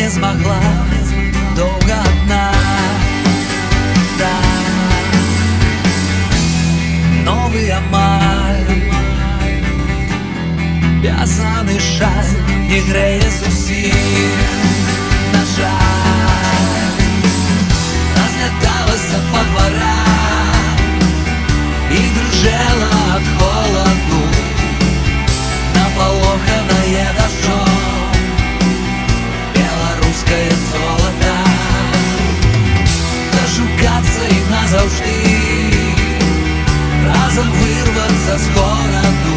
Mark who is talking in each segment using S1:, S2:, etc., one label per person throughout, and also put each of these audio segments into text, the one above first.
S1: не змогла долго одна. Да, новый амаль, вязаный шаль не греє зусім, на жаль. Разлеталася по дворам и дружела от холоду, наполоханное дождем белорусское золото. Дошукаться и назавжди, разом вырваться с городу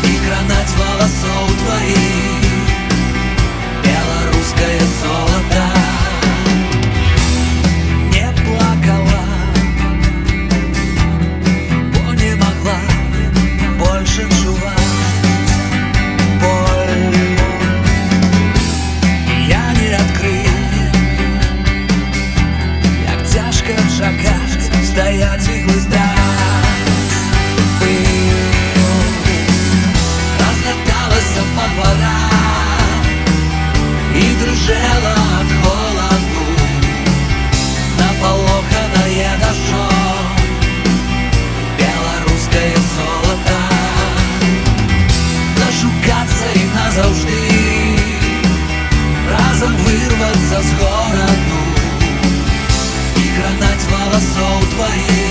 S1: и кранать волосов твоих белорусское золото. Не плакала, бо не могла больше чувать боль. І я не открыл, як тяжко чакать, стоять і глядать пыл. Разлеталася по дворам и дружела от холоду, наполоханное дождем белорусское золото. Дошукаться и назавжди, разом вырваться с городу и кранать волосов твоих